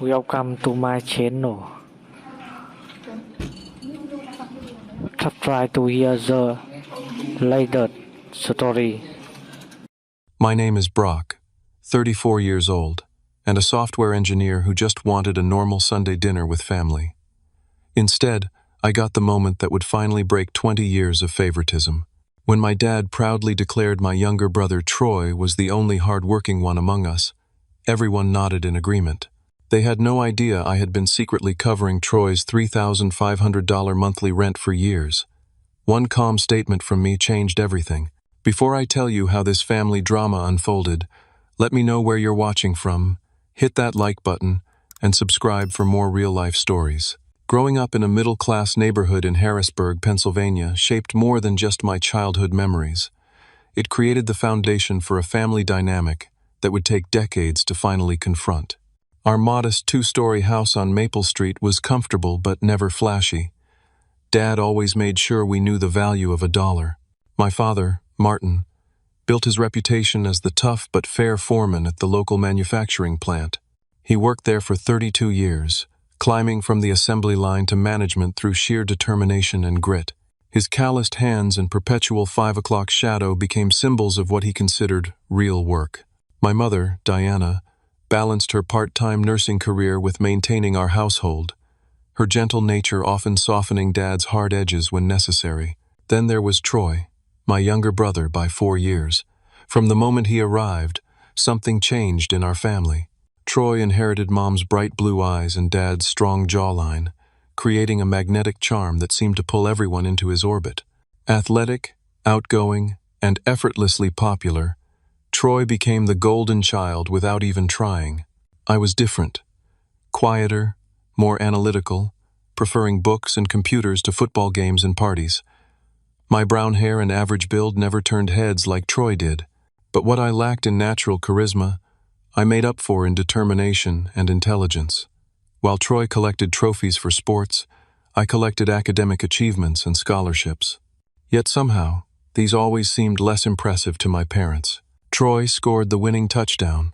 Welcome to my channel. Try to hear the latest story. My name is Brock, 34 years old, and a software engineer who just wanted a normal Sunday dinner with family. Instead, I got the moment that would finally break 20 years of favoritism. When my dad proudly declared my younger brother Troy was the only hard-working one among us, everyone nodded in agreement. They had no idea I had been secretly covering Troy's $3,500 monthly rent for years. One calm statement from me changed everything. Before I tell you how this family drama unfolded, let me know where you're watching from, hit that like button, and subscribe for more real-life stories. Growing up in a middle-class neighborhood in Harrisburg, Pennsylvania, shaped more than just my childhood memories. It created the foundation for a family dynamic that would take decades to finally confront. Our modest two-story house on Maple Street was comfortable but never flashy. Dad always made sure we knew the value of a dollar. My father, Martin, built his reputation as the tough but fair foreman at the local manufacturing plant. He worked there for 32 years, climbing from the assembly line to management through sheer determination and grit. His calloused hands and perpetual 5 o'clock shadow became symbols of what he considered real work. My mother, Diana, balanced her part-time nursing career with maintaining our household, her gentle nature often softening Dad's hard edges when necessary. Then there was Troy, my younger brother by 4 years. From the moment he arrived, something changed in our family. Troy inherited Mom's bright blue eyes and Dad's strong jawline, creating a magnetic charm that seemed to pull everyone into his orbit. Athletic, outgoing, and effortlessly popular, Troy became the golden child without even trying. I was different. Quieter, more analytical, preferring books and computers to football games and parties. My brown hair and average build never turned heads like Troy did, but what I lacked in natural charisma, I made up for in determination and intelligence. While Troy collected trophies for sports, I collected academic achievements and scholarships. Yet somehow, these always seemed less impressive to my parents. Troy scored the winning touchdown.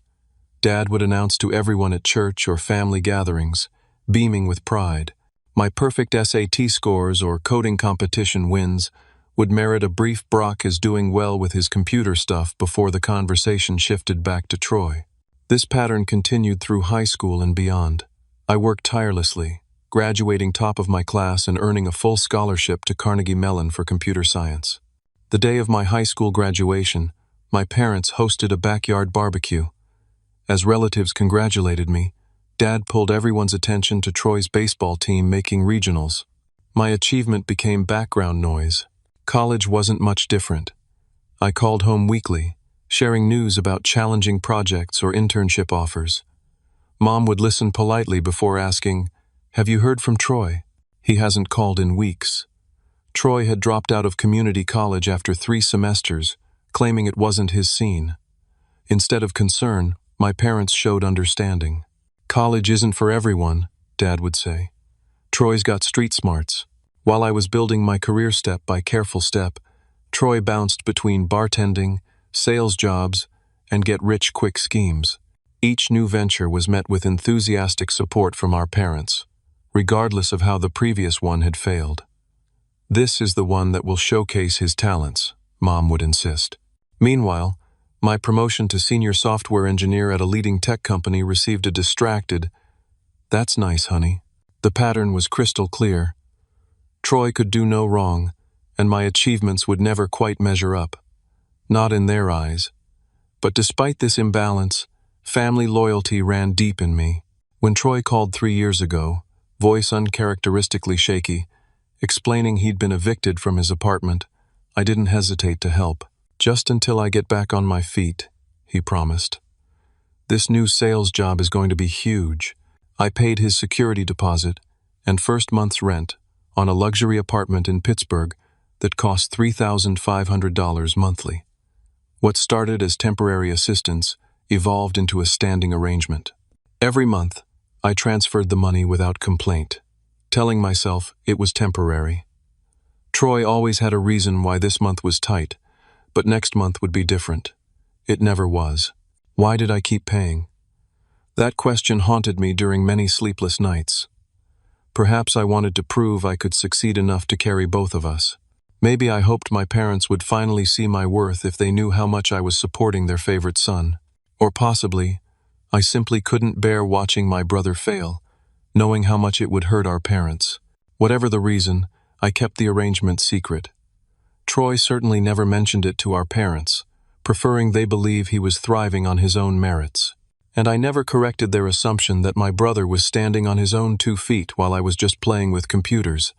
Dad would announce to everyone at church or family gatherings, beaming with pride. My perfect SAT scores or coding competition wins would merit a brief Brock is doing well with his computer stuff before the conversation shifted back to Troy. This pattern continued through high school and beyond. I worked tirelessly, graduating top of my class and earning a full scholarship to Carnegie Mellon for computer science. The day of my high school graduation, my parents hosted a backyard barbecue. As relatives congratulated me, Dad pulled everyone's attention to Troy's baseball team making regionals. My achievement became background noise. College wasn't much different. I called home weekly, sharing news about challenging projects or internship offers. Mom would listen politely before asking, "Have you heard from Troy? He hasn't called in weeks." Troy had dropped out of community college after 3 semesters, claiming it wasn't his scene. Instead of concern, my parents showed understanding. "College isn't for everyone," Dad would say. "Troy's got street smarts." While I was building my career step by careful step, Troy bounced between bartending, sales jobs, and get-rich-quick schemes. Each new venture was met with enthusiastic support from our parents, regardless of how the previous one had failed. "This is the one that will showcase his talents," Mom would insist. Meanwhile, my promotion to senior software engineer at a leading tech company received a distracted, "That's nice, honey." The pattern was crystal clear. Troy could do no wrong, and my achievements would never quite measure up. Not in their eyes. But despite this imbalance, family loyalty ran deep in me. When Troy called 3 years ago, voice uncharacteristically shaky, explaining he'd been evicted from his apartment, I didn't hesitate to help. "Just until I get back on my feet," he promised. "This new sales job is going to be huge." I paid his security deposit and first month's rent on a luxury apartment in Pittsburgh that cost $3,500 monthly. What started as temporary assistance evolved into a standing arrangement. Every month, I transferred the money without complaint, telling myself it was temporary. Troy always had a reason why this month was tight, but next month would be different. It never was. Why did I keep paying? That question haunted me during many sleepless nights. Perhaps I wanted to prove I could succeed enough to carry both of us. Maybe I hoped my parents would finally see my worth if they knew how much I was supporting their favorite son. Or possibly, I simply couldn't bear watching my brother fail, knowing how much it would hurt our parents. Whatever the reason, I kept the arrangement secret. Troy certainly never mentioned it to our parents, preferring they believe he was thriving on his own merits. And I never corrected their assumption that my brother was standing on his own 2 feet while I was just playing with computers.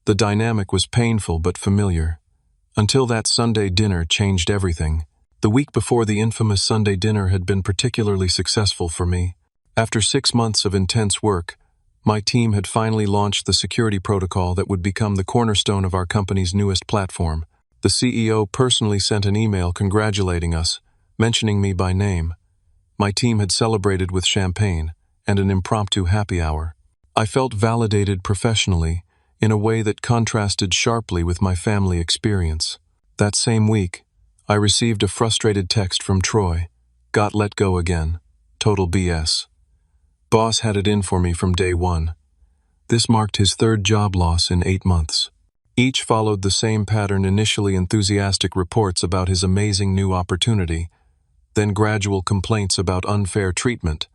The dynamic was painful but familiar. Until that Sunday dinner changed everything. The week before the infamous Sunday dinner had been particularly successful for me. After 6 months of intense work, my team had finally launched the security protocol that would become the cornerstone of our company's newest platform. The CEO personally sent an email congratulating us, mentioning me by name. My team had celebrated with champagne and an impromptu happy hour. I felt validated professionally in a way that contrasted sharply with my family experience. That same week, I received a frustrated text from Troy. Got let go again. Total BS. Boss had it in for me from day one. This marked his 3rd job loss in 8 months. Each followed the same pattern: initially enthusiastic reports about his amazing new opportunity, then gradual complaints about unfair treatment,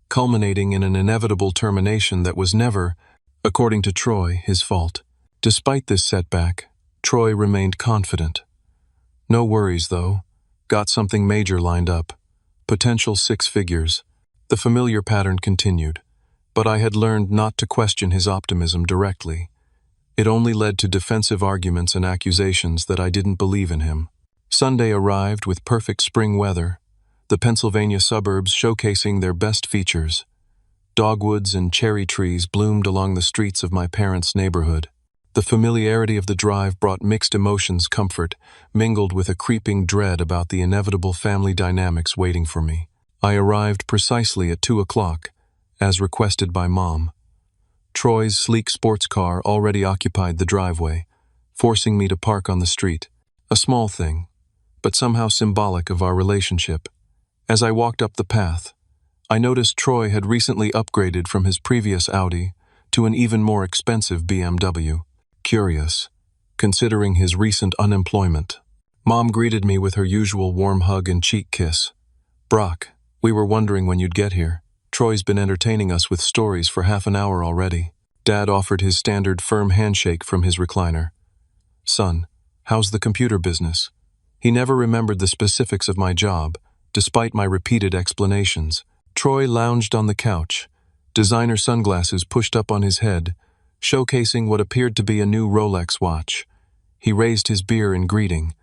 culminating in an inevitable termination that was never, according to Troy, his fault. Despite this setback, Troy remained confident. No worries, though. Got something major lined up. Potential 6 figures. The familiar pattern continued, but I had learned not to question his optimism directly. It only led to defensive arguments and accusations that I didn't believe in him. Sunday arrived with perfect spring weather, the Pennsylvania suburbs showcasing their best features. Dogwoods and cherry trees bloomed along the streets of my parents' neighborhood. The familiarity of the drive brought mixed emotions, comfort, mingled with a creeping dread about the inevitable family dynamics waiting for me. I arrived precisely at 2 o'clock, as requested by Mom. Troy's sleek sports car already occupied the driveway, forcing me to park on the street. A small thing, but somehow symbolic of our relationship. As I walked up the path, I noticed Troy had recently upgraded from his previous Audi to an even more expensive BMW. Curious, considering his recent unemployment. Mom greeted me with her usual warm hug and cheek kiss. Brock, we were wondering when you'd get here. Troy's been entertaining us with stories for half an hour already. Dad offered his standard firm handshake from his recliner. Son, how's the computer business? He never remembered the specifics of my job, despite my repeated explanations. Troy lounged on the couch, designer sunglasses pushed up on his head, showcasing what appeared to be a new Rolex watch. He raised his beer in greeting.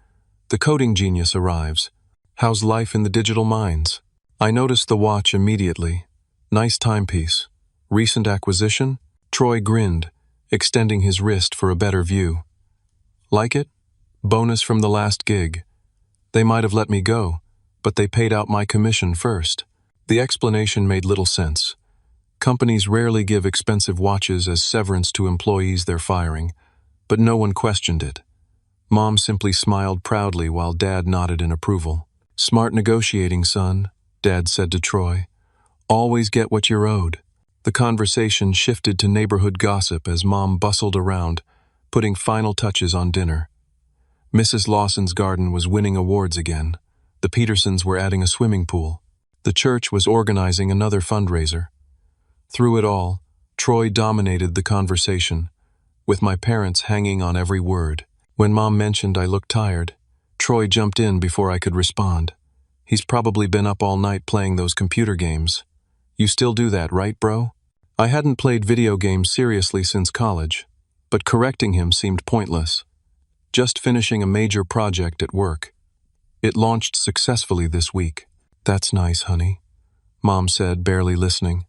The coding genius arrives. How's life in the digital mines? I noticed the watch immediately. Nice timepiece. Recent acquisition? Troy grinned, extending his wrist for a better view. Like it? Bonus from the last gig. They might have let me go, but they paid out my commission first. The explanation made little sense. Companies rarely give expensive watches as severance to employees they're firing, but no one questioned it. Mom simply smiled proudly while Dad nodded in approval. Smart negotiating, son, Dad said to Troy. Always get what you're owed. The conversation shifted to neighborhood gossip as Mom bustled around, putting final touches on dinner. Mrs. Lawson's garden was winning awards again. The Petersons were adding a swimming pool. The church was organizing another fundraiser. Through it all, Troy dominated the conversation, with my parents hanging on every word. When Mom mentioned I looked tired, Troy jumped in before I could respond. He's probably been up all night playing those computer games. You still do that, right, bro? I hadn't played video games seriously since college, but correcting him seemed pointless. Just finishing a major project at work. It launched successfully this week. That's nice, honey, Mom said, barely listening.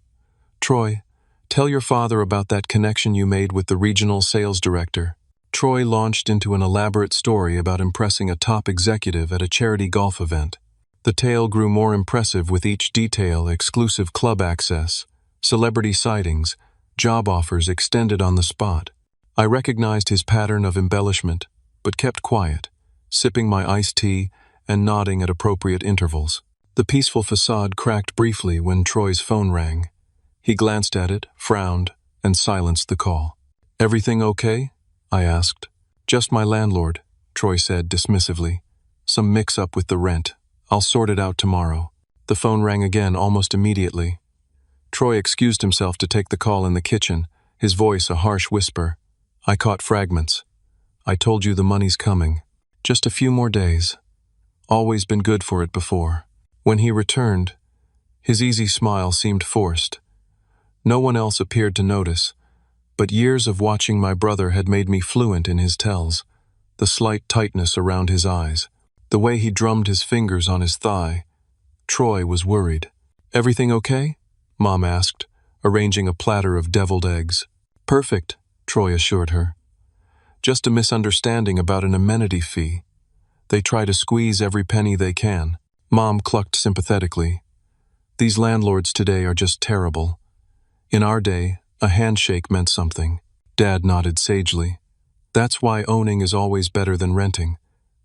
Troy, tell your father about that connection you made with the regional sales director. Troy launched into an elaborate story about impressing a top executive at a charity golf event. The tale grew more impressive with each detail: exclusive club access, celebrity sightings, job offers extended on the spot. I recognized his pattern of embellishment, but kept quiet, sipping my iced tea and nodding at appropriate intervals. The peaceful facade cracked briefly when Troy's phone rang. He glanced at it, frowned, and silenced the call. "Everything okay?" I asked. "Just my landlord," Troy said dismissively. "Some mix-up with the rent. I'll sort it out tomorrow." The phone rang again almost immediately. Troy excused himself to take the call in the kitchen, his voice a harsh whisper. I caught fragments. "I told you the money's coming. Just a few more days. Always been good for it before." When he returned, his easy smile seemed forced. No one else appeared to notice, but years of watching my brother had made me fluent in his tells. The slight tightness around his eyes, the way he drummed his fingers on his thigh. Troy was worried. "Everything okay?" Mom asked, arranging a platter of deviled eggs. "Perfect," Troy assured her. "Just a misunderstanding about an amenity fee. They try to squeeze every penny they can." Mom clucked sympathetically. "These landlords today are just terrible. In our day, a handshake meant something." Dad nodded sagely. "That's why owning is always better than renting.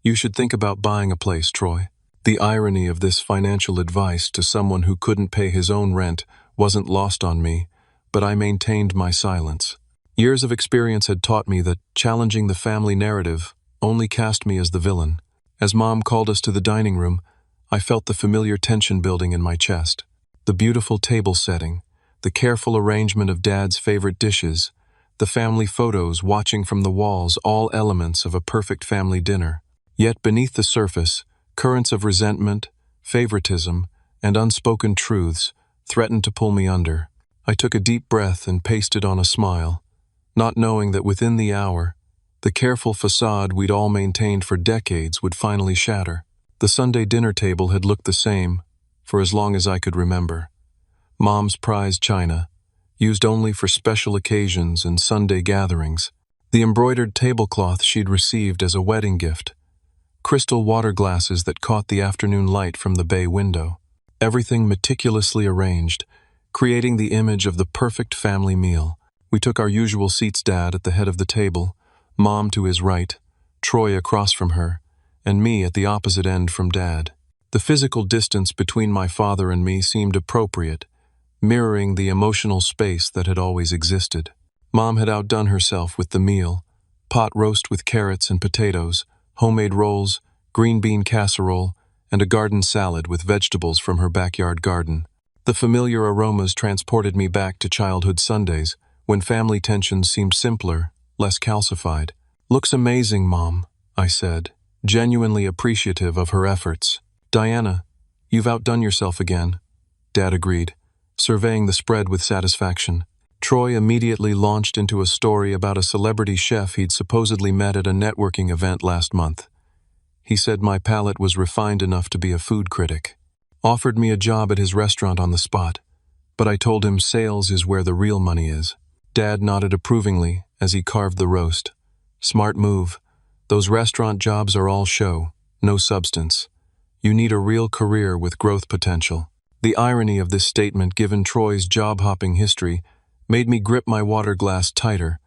You should think about buying a place, Troy." The irony of this financial advice to someone who couldn't pay his own rent wasn't lost on me, but I maintained my silence. Years of experience had taught me that challenging the family narrative only cast me as the villain. As Mom called us to the dining room, I felt the familiar tension building in my chest. The beautiful table setting, the careful arrangement of Dad's favorite dishes, the family photos watching from the walls, all elements of a perfect family dinner. Yet beneath the surface, currents of resentment, favoritism, and unspoken truths threatened to pull me under. I took a deep breath and pasted on a smile, not knowing that within the hour, the careful facade we'd all maintained for decades would finally shatter. The Sunday dinner table had looked the same for as long as I could remember. Mom's prized china, used only for special occasions and Sunday gatherings. The embroidered tablecloth she'd received as a wedding gift. Crystal water glasses that caught the afternoon light from the bay window. Everything meticulously arranged, creating the image of the perfect family meal. We took our usual seats, Dad at the head of the table, Mom to his right, Troy across from her, and me at the opposite end from Dad. The physical distance between my father and me seemed appropriate, mirroring the emotional space that had always existed. Mom had outdone herself with the meal: pot roast with carrots and potatoes, homemade rolls, green bean casserole, and a garden salad with vegetables from her backyard garden. The familiar aromas transported me back to childhood Sundays, when family tensions seemed simpler, less calcified. "Looks amazing, Mom," I said, genuinely appreciative of her efforts. "Diana, you've outdone yourself again," Dad agreed, surveying the spread with satisfaction. Troy immediately launched into a story about a celebrity chef he'd supposedly met at a networking event last month. He said my palate was refined enough to be a food critic. Offered me a job at his restaurant on the spot, but I told him sales is where the real money is. Dad nodded approvingly as he carved the roast. "Smart move. Those restaurant jobs are all show, no substance. You need a real career with growth potential." The irony of this statement, given Troy's job-hopping history, made me grip my water glass tighter,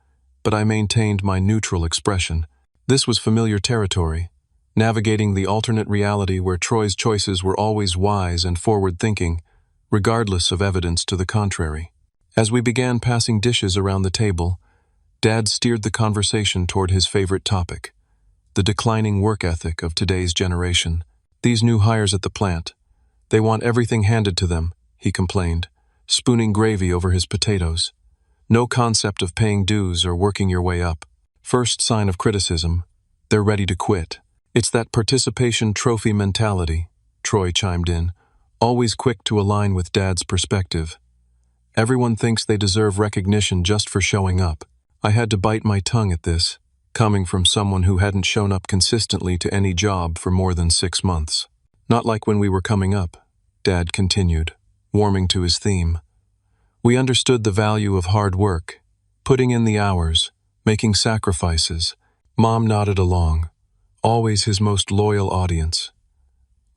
but I maintained my neutral expression. This was familiar territory, navigating the alternate reality where Troy's choices were always wise and forward-thinking, regardless of evidence to the contrary. As we began passing dishes around the table, Dad steered the conversation toward his favorite topic: the declining work ethic of today's generation. "These new hires at the plant, they want everything handed to them," he complained, spooning gravy over his potatoes. "No concept of paying dues or working your way up. First sign of criticism, they're ready to quit." "It's that participation trophy mentality," Troy chimed in, always quick to align with Dad's perspective. "Everyone thinks they deserve recognition just for showing up." I had to bite my tongue at this, coming from someone who hadn't shown up consistently to any job for more than 6 months. "Not like when we were coming up," Dad continued, warming to his theme. "We understood the value of hard work, putting in the hours, making sacrifices." Mom nodded along, always his most loyal audience.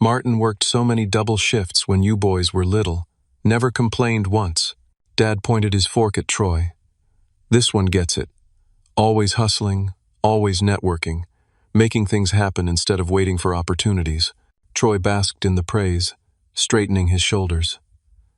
"Martin worked so many double shifts when you boys were little, never complained once." Dad pointed his fork at Troy. "This one gets it. Always hustling, always networking, making things happen instead of waiting for opportunities." Troy basked in the praise, straightening his shoulders.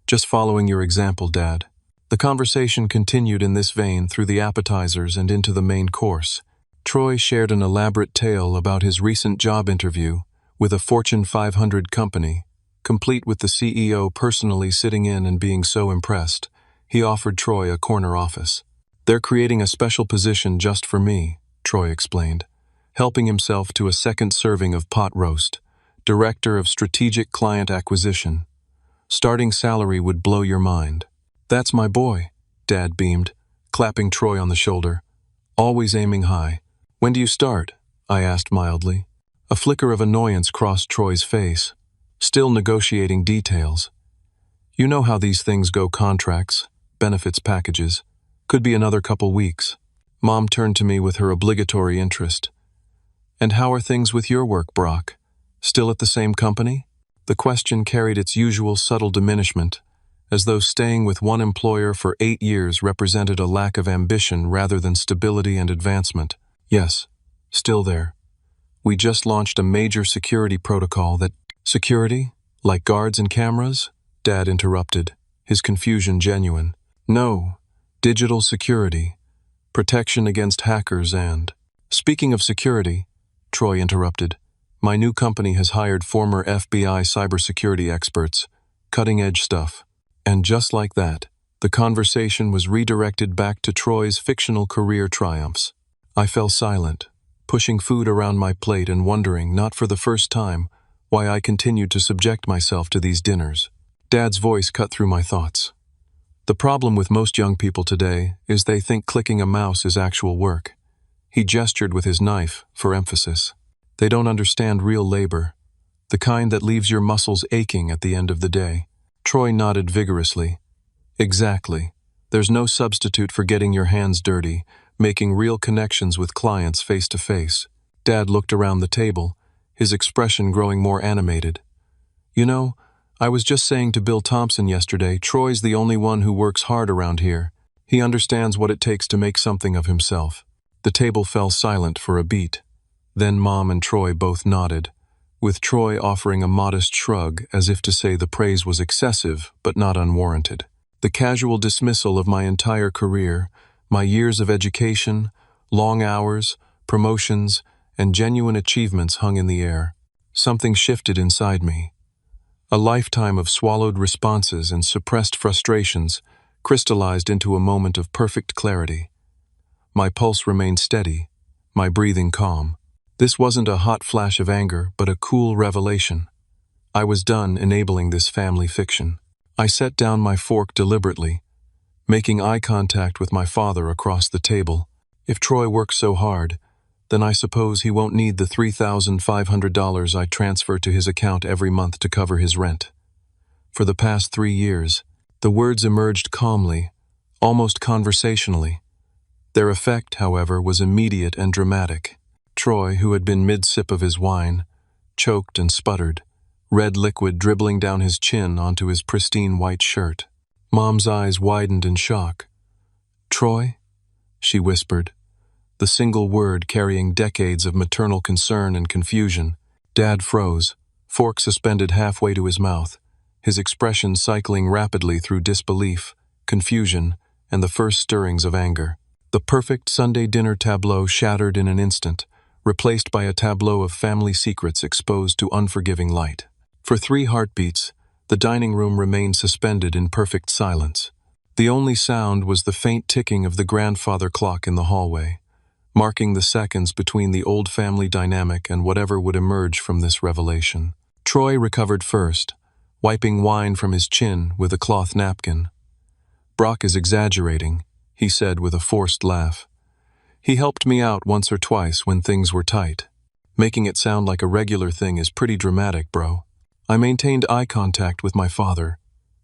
Just following your example, Dad. The conversation continued in this vein through the appetizers and into the main course. Troy shared an elaborate tale about his recent job interview with a Fortune 500 company, complete with the CEO personally sitting in and being so impressed, he offered Troy a corner office. They're creating a special position just for me, Troy explained, helping himself to a second serving of pot roast, Director of Strategic Client Acquisition. Starting salary would blow your mind. That's my boy, Dad beamed, clapping Troy on the shoulder. Always aiming high. When do you start? I asked mildly. A flicker of annoyance crossed Troy's face. Still negotiating details. You know how these things go, contracts, benefits packages. Could be another couple weeks. Mom turned to me with her obligatory interest. And how are things with your work, Brock? Still at the same company? The question carried its usual subtle diminishment, as though staying with one employer for 8 years represented a lack of ambition rather than stability and advancement. Yes, still there. We just launched a major security protocol that— Security? Like guards and cameras? Dad interrupted, his confusion genuine. No, digital security. Protection against hackers and— Speaking of security, Troy interrupted, my new company has hired former FBI cybersecurity experts, cutting-edge stuff. And just like that, the conversation was redirected back to Troy's fictional career triumphs. I fell silent, pushing food around my plate and wondering, not for the first time, why I continued to subject myself to these dinners. Dad's voice cut through my thoughts. The problem with most young people today is they think clicking a mouse is actual work. He gestured with his knife, for emphasis. They don't understand real labor, the kind that leaves your muscles aching at the end of the day. Troy nodded vigorously. Exactly. There's no substitute for getting your hands dirty, making real connections with clients face to face. Dad looked around the table, his expression growing more animated. You know, I was just saying to Bill Thompson yesterday, Troy's the only one who works hard around here. He understands what it takes to make something of himself. The table fell silent for a beat. Then Mom and Troy both nodded, with Troy offering a modest shrug as if to say the praise was excessive but not unwarranted. The casual dismissal of my entire career, my years of education, long hours, promotions, and genuine achievements hung in the air. Something shifted inside me. A lifetime of swallowed responses and suppressed frustrations crystallized into a moment of perfect clarity. My pulse remained steady, my breathing calm. This wasn't a hot flash of anger, but a cool revelation. I was done enabling this family fiction. I set down my fork deliberately, making eye contact with my father across the table. If Troy works so hard, then I suppose he won't need the $3,500 I transfer to his account every month to cover his rent. For the past 3 years, the words emerged calmly, almost conversationally. Their effect, however, was immediate and dramatic. Troy, who had been mid-sip of his wine, choked and sputtered, red liquid dribbling down his chin onto his pristine white shirt. Mom's eyes widened in shock. "Troy?" she whispered, the single word carrying decades of maternal concern and confusion. Dad froze, fork suspended halfway to his mouth, his expression cycling rapidly through disbelief, confusion, and the first stirrings of anger. The perfect Sunday dinner tableau shattered in an instant, replaced by a tableau of family secrets exposed to unforgiving light. For 3 heartbeats, the dining room remained suspended in perfect silence. The only sound was the faint ticking of the grandfather clock in the hallway, marking the seconds between the old family dynamic and whatever would emerge from this revelation. Troy recovered first, wiping wine from his chin with a cloth napkin. "Brock is exaggerating," he said with a forced laugh. "He helped me out once or twice when things were tight. Making it sound like a regular thing is pretty dramatic, bro." I maintained eye contact with my father,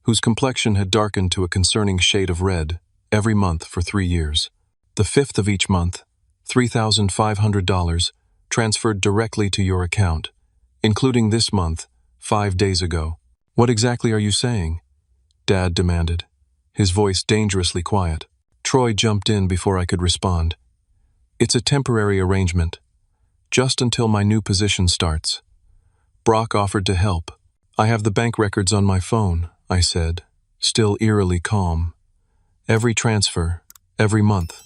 whose complexion had darkened to a concerning shade of red, every month for 3 years. The 5th of each month, $3,500, transferred directly to your account, including this month, 5 days ago. "What exactly are you saying?" Dad demanded, his voice dangerously quiet. Troy jumped in before I could respond. "It's a temporary arrangement, just until my new position starts. Brock offered to help. I have the bank records on my phone, I said, still eerily calm. Every transfer, every month.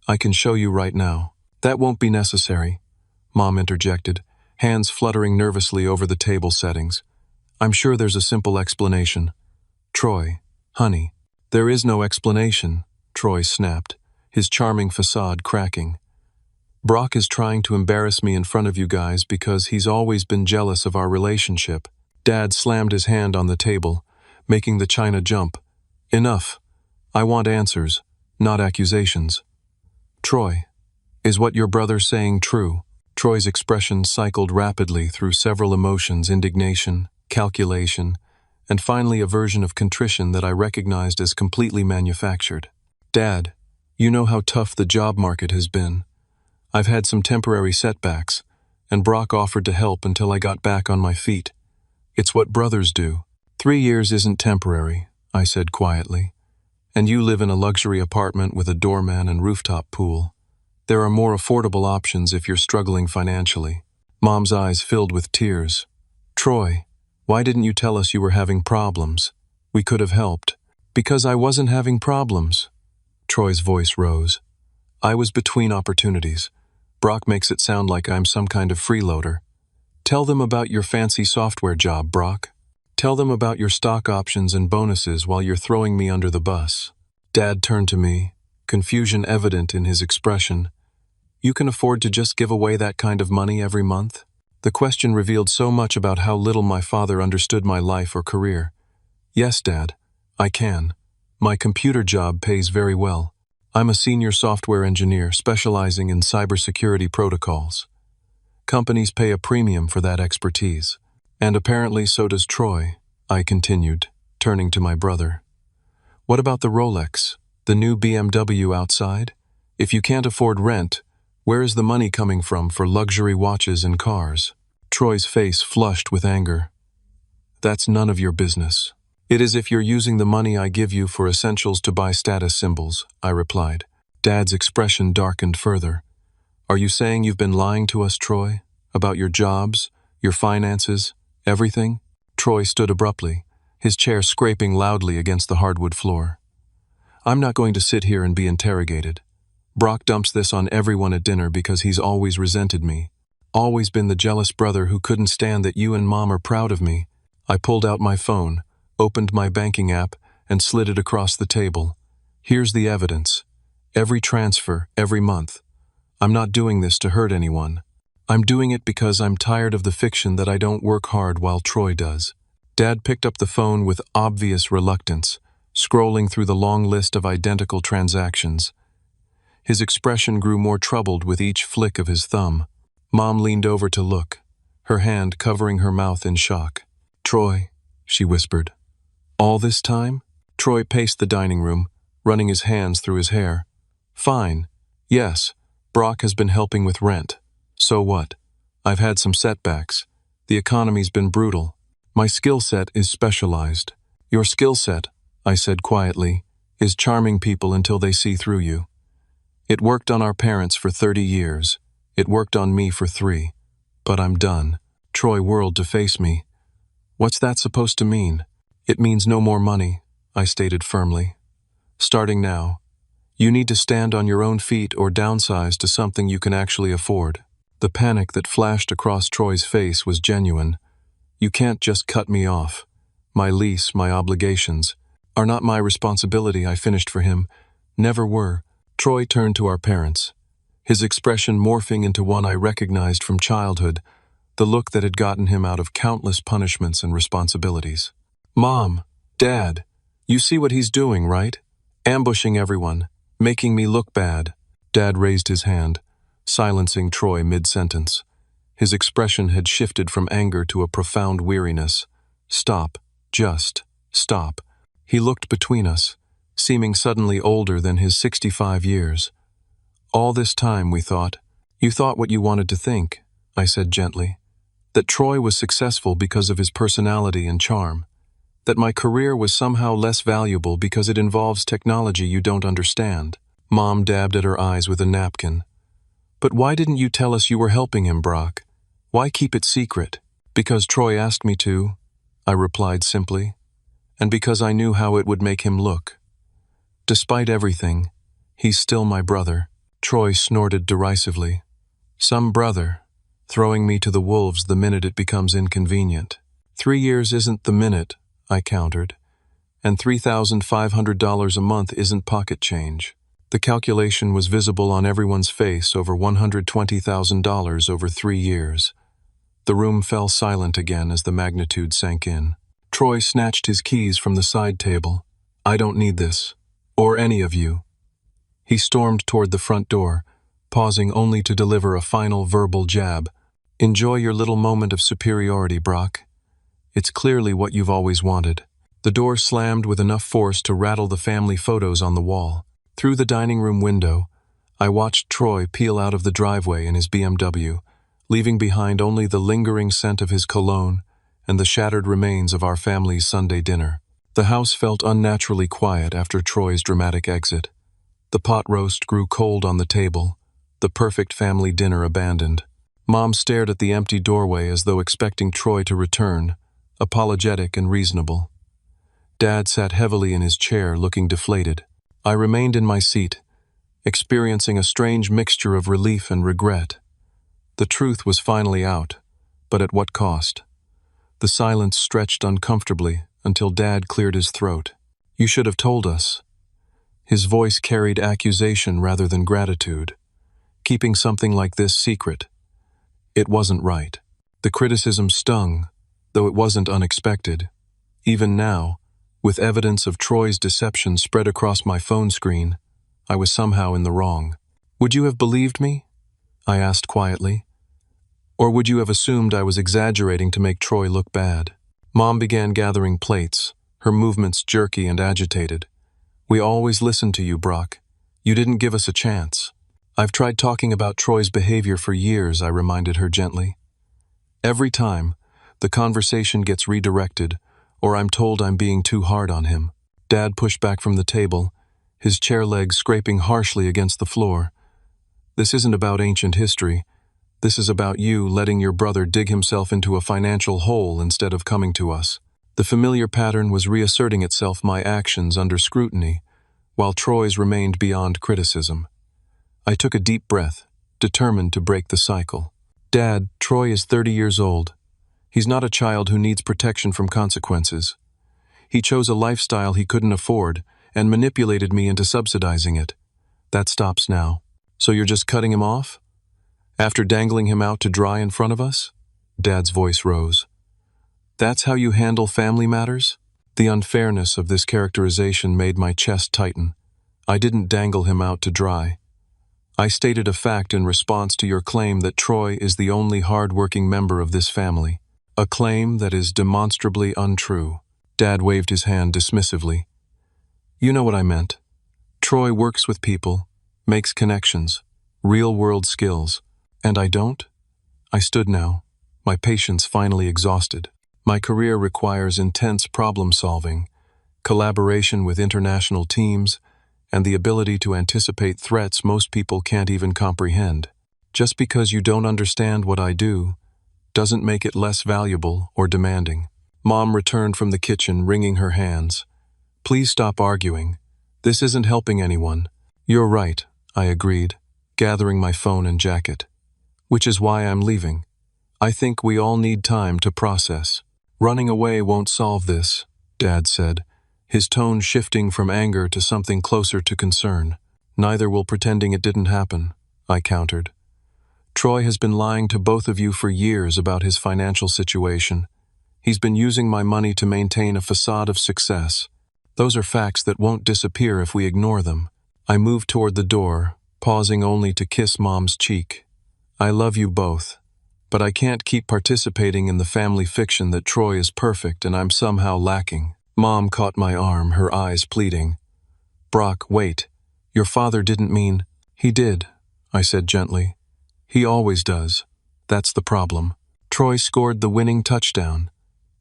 I can show you right now. That won't be necessary, Mom interjected, hands fluttering nervously over the table settings. I'm sure there's a simple explanation. Troy, honey. There is no explanation, Troy snapped, his charming facade cracking. Brock is trying to embarrass me in front of you guys because he's always been jealous of our relationship. Dad slammed his hand on the table, making the china jump. Enough. I want answers, not accusations. Troy, is what your brother's saying true? Troy's expression cycled rapidly through several emotions: indignation, calculation, and finally a version of contrition that I recognized as completely manufactured. Dad, you know how tough the job market has been. I've had some temporary setbacks, and Brock offered to help until I got back on my feet. It's what brothers do. 3 years isn't temporary, I said quietly. And you live in a luxury apartment with a doorman and rooftop pool. There are more affordable options if you're struggling financially. Mom's eyes filled with tears. Troy, why didn't you tell us you were having problems? We could have helped. Because I wasn't having problems. Troy's voice rose. I was between opportunities. Brock makes it sound like I'm some kind of freeloader. Tell them about your fancy software job, Brock. Tell them about your stock options and bonuses while you're throwing me under the bus. Dad turned to me, confusion evident in his expression. You can afford to just give away that kind of money every month? The question revealed so much about how little my father understood my life or career. Yes, Dad, I can. My computer job pays very well. I'm a senior software engineer specializing in cybersecurity protocols. Companies pay a premium for that expertise. And apparently so does Troy, I continued, turning to my brother. What about the Rolex, the new BMW outside? If you can't afford rent, where is the money coming from for luxury watches and cars? Troy's face flushed with anger. That's none of your business. It is if you're using the money I give you for essentials to buy status symbols, I replied. Dad's expression darkened further. Are you saying you've been lying to us, Troy? About your jobs, your finances, everything? Troy stood abruptly, his chair scraping loudly against the hardwood floor. I'm not going to sit here and be interrogated. Brock dumps this on everyone at dinner because he's always resented me. Always been the jealous brother who couldn't stand that you and Mom are proud of me. I pulled out my phone, opened my banking app, and slid it across the table. Here's the evidence. Every transfer, every month. I'm not doing this to hurt anyone. I'm doing it because I'm tired of the fiction that I don't work hard while Troy does. Dad picked up the phone with obvious reluctance, scrolling through the long list of identical transactions. His expression grew more troubled with each flick of his thumb. Mom leaned over to look, her hand covering her mouth in shock. Troy, she whispered. All this time? Troy paced the dining room, running his hands through his hair. Fine. Yes, Brock has been helping with rent. So what? I've had some setbacks. The economy's been brutal. My skill set is specialized. Your skill set, I said quietly, is charming people until they see through you. It worked on our parents for 30 years. It worked on me for 3. But I'm done. Troy whirled to face me. What's that supposed to mean? It means no more money, I stated firmly. Starting now, you need to stand on your own feet or downsize to something you can actually afford. The panic that flashed across Troy's face was genuine. You can't just cut me off. My lease, my obligations, are not my responsibility, I finished for him. Never were. Troy turned to our parents, his expression morphing into one I recognized from childhood, the look that had gotten him out of countless punishments and responsibilities. Mom, Dad, you see what he's doing, right? Ambushing everyone, making me look bad. Dad raised his hand, silencing Troy mid-sentence. His expression had shifted from anger to a profound weariness. Stop. Just stop. He looked between us, seeming suddenly older than his 65 years. All this time, we thought. You thought what you wanted to think, I said gently. That Troy was successful because of his personality and charm. That my career was somehow less valuable because it involves technology you don't understand. Mom dabbed at her eyes with a napkin. But why didn't you tell us you were helping him, Brock? Why keep it secret? Because Troy asked me to, I replied simply, and because I knew how it would make him look. Despite everything, he's still my brother. Troy snorted derisively. Some brother, throwing me to the wolves the minute it becomes inconvenient. 3 years isn't the minute, I countered, and $3,500 a month isn't pocket change. The calculation was visible on everyone's face, over $120,000 over 3 years. The room fell silent again as the magnitude sank in. Troy snatched his keys from the side table. I don't need this, or any of you. He stormed toward the front door, pausing only to deliver a final verbal jab. Enjoy your little moment of superiority, Brock. It's clearly what you've always wanted. The door slammed with enough force to rattle the family photos on the wall. Through the dining room window, I watched Troy peel out of the driveway in his BMW, leaving behind only the lingering scent of his cologne and the shattered remains of our family's Sunday dinner. The house felt unnaturally quiet after Troy's dramatic exit. The pot roast grew cold on the table, the perfect family dinner abandoned. Mom stared at the empty doorway as though expecting Troy to return, apologetic and reasonable. Dad sat heavily in his chair, looking deflated. I remained in my seat, experiencing a strange mixture of relief and regret. The truth was finally out, but at what cost? The silence stretched uncomfortably until Dad cleared his throat. You should have told us. His voice carried accusation rather than gratitude. Keeping something like this secret. It wasn't right. The criticism stung, though it wasn't unexpected. Even now, with evidence of Troy's deception spread across my phone screen, I was somehow in the wrong. Would you have believed me? I asked quietly. Or would you have assumed I was exaggerating to make Troy look bad? Mom began gathering plates, her movements jerky and agitated. We always listened to you, Brock. You didn't give us a chance. I've tried talking about Troy's behavior for years, I reminded her gently. Every time, the conversation gets redirected, or I'm told I'm being too hard on him. Dad pushed back from the table, his chair legs scraping harshly against the floor. This isn't about ancient history. This is about you letting your brother dig himself into a financial hole instead of coming to us. The familiar pattern was reasserting itself, my actions under scrutiny, while Troy's remained beyond criticism. I took a deep breath, determined to break the cycle. Dad, Troy is 30 years old. He's not a child who needs protection from consequences. He chose a lifestyle he couldn't afford and manipulated me into subsidizing it. That stops now. So you're just cutting him off? After dangling him out to dry in front of us? Dad's voice rose. That's how you handle family matters? The unfairness of this characterization made my chest tighten. I didn't dangle him out to dry. I stated a fact in response to your claim that Troy is the only hard-working member of this family. A claim that is demonstrably untrue. Dad waved his hand dismissively. You know what I meant. Troy works with people, makes connections, real-world skills. And I don't? I stood now, my patience finally exhausted. My career requires intense problem-solving, collaboration with international teams, and the ability to anticipate threats most people can't even comprehend. Just because you don't understand what I do doesn't make it less valuable or demanding. Mom returned from the kitchen, wringing her hands. Please stop arguing. This isn't helping anyone. You're right, I agreed, gathering my phone and jacket. Which is why I'm leaving. I think we all need time to process. Running away won't solve this, Dad said, his tone shifting from anger to something closer to concern. Neither will pretending it didn't happen, I countered. Troy has been lying to both of you for years about his financial situation. He's been using my money to maintain a facade of success. Those are facts that won't disappear if we ignore them. I moved toward the door, pausing only to kiss Mom's cheek. I love you both, but I can't keep participating in the family fiction that Troy is perfect and I'm somehow lacking. Mom caught my arm, her eyes pleading. Brock, wait. Your father didn't mean... He did, I said gently. He always does. That's the problem. Troy scored the winning touchdown.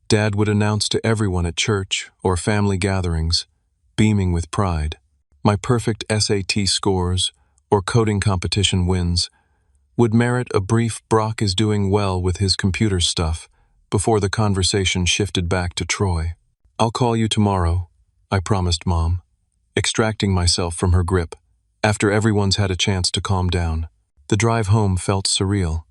Dad would announce to everyone at church or family gatherings, beaming with pride. My perfect SAT scores or coding competition wins would merit a brief Brock is doing well with his computer stuff, before the conversation shifted back to Troy. "I'll call you tomorrow," I promised Mom, extracting myself from her grip, after everyone's had a chance to calm down. The drive home felt surreal.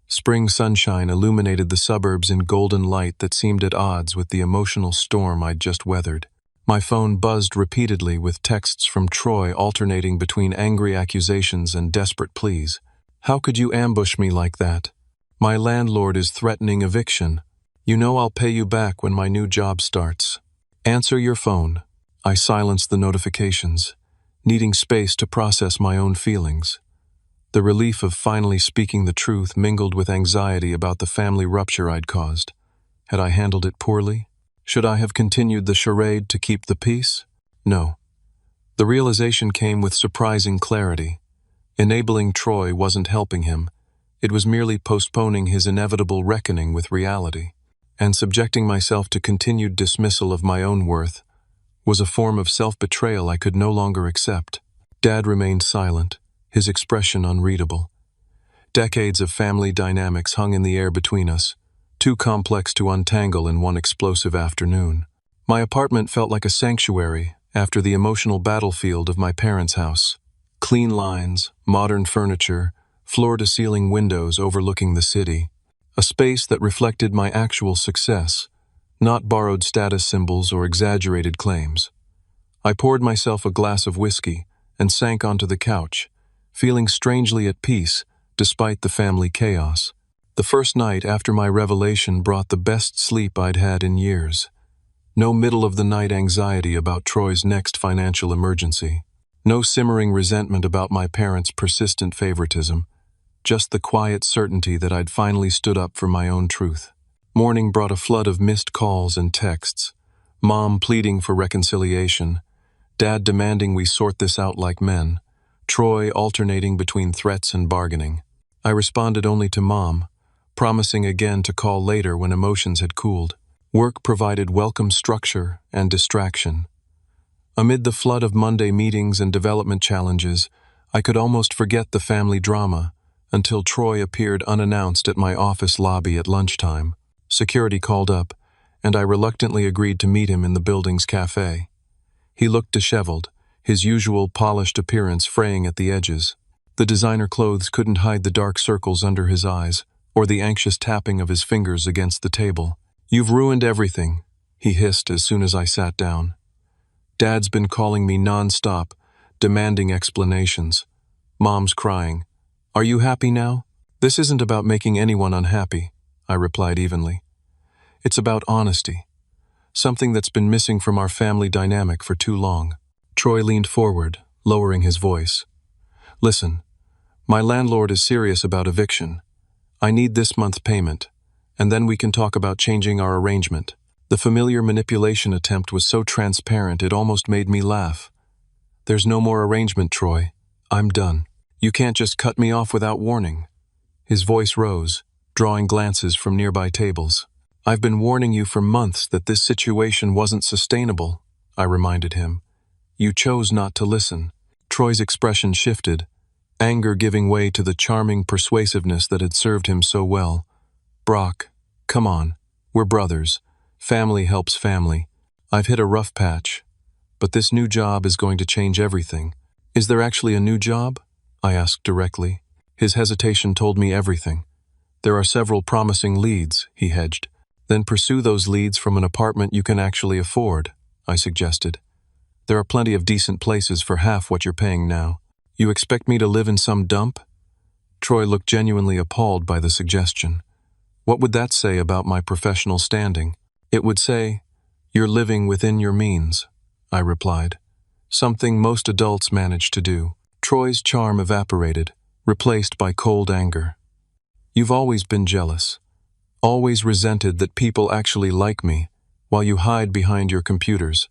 Spring sunshine illuminated the suburbs in golden light that seemed at odds with the emotional storm I'd just weathered. My phone buzzed repeatedly with texts from Troy alternating between angry accusations and desperate pleas. "How could you ambush me like that? My landlord is threatening eviction. You know I'll pay you back when my new job starts. Answer your phone." I silenced the notifications, needing space to process my own feelings. The relief of finally speaking the truth mingled with anxiety about the family rupture I'd caused. Had I handled it poorly? Should I have continued the charade to keep the peace? No. The realization came with surprising clarity. Enabling Troy wasn't helping him. It was merely postponing his inevitable reckoning with reality. And subjecting myself to continued dismissal of my own worth was a form of self-betrayal I could no longer accept. Dad remained silent, his expression unreadable. Decades of family dynamics hung in the air between us, too complex to untangle in one explosive afternoon. My apartment felt like a sanctuary after the emotional battlefield of my parents' house. Clean lines, modern furniture, floor-to-ceiling windows overlooking the city. A space that reflected my actual success, not borrowed status symbols or exaggerated claims. I poured myself a glass of whiskey and sank onto the couch, feeling strangely at peace despite the family chaos. The first night after my revelation brought the best sleep I'd had in years. No middle-of-the-night anxiety about Troy's next financial emergency. No simmering resentment about my parents' persistent favoritism. Just the quiet certainty that I'd finally stood up for my own truth. Morning brought a flood of missed calls and texts. Mom pleading for reconciliation. Dad demanding we sort this out like men. Troy alternating between threats and bargaining. I responded only to Mom, promising again to call later when emotions had cooled. Work provided welcome structure and distraction. Amid the flood of Monday meetings and development challenges, I could almost forget the family drama until Troy appeared unannounced at my office lobby at lunchtime. Security called up, and I reluctantly agreed to meet him in the building's cafe. He looked disheveled, his usual polished appearance fraying at the edges. The designer clothes couldn't hide the dark circles under his eyes, or the anxious tapping of his fingers against the table. "You've ruined everything," he hissed as soon as I sat down. Dad's been calling me non-stop, demanding explanations. Mom's crying. "Are you happy now?" "This isn't about making anyone unhappy," I replied evenly. "It's about honesty, something that's been missing from our family dynamic for too long." Troy leaned forward, lowering his voice. "Listen, my landlord is serious about eviction. I need this month's payment, and then we can talk about changing our arrangement." The familiar manipulation attempt was so transparent it almost made me laugh. "There's no more arrangement, Troy. I'm done. You can't just cut me off without warning." His voice rose, drawing glances from nearby tables. "I've been warning you for months that this situation wasn't sustainable," I reminded him. "You chose not to listen." Troy's expression shifted, anger giving way to the charming persuasiveness that had served him so well. "Brock, come on. We're brothers. Family helps family. I've hit a rough patch, but this new job is going to change everything." "Is there actually a new job?" I asked directly. His hesitation told me everything. "There are several promising leads," he hedged. "Then pursue those leads from an apartment you can actually afford," I suggested. "There are plenty of decent places for half what you're paying now." "You expect me to live in some dump?" Troy looked genuinely appalled by the suggestion. "What would that say about my professional standing?" "It would say, you're living within your means," I replied. "Something most adults manage to do." Troy's charm evaporated, replaced by cold anger. "You've always been jealous, always resented that people actually like me, while you hide behind your computers.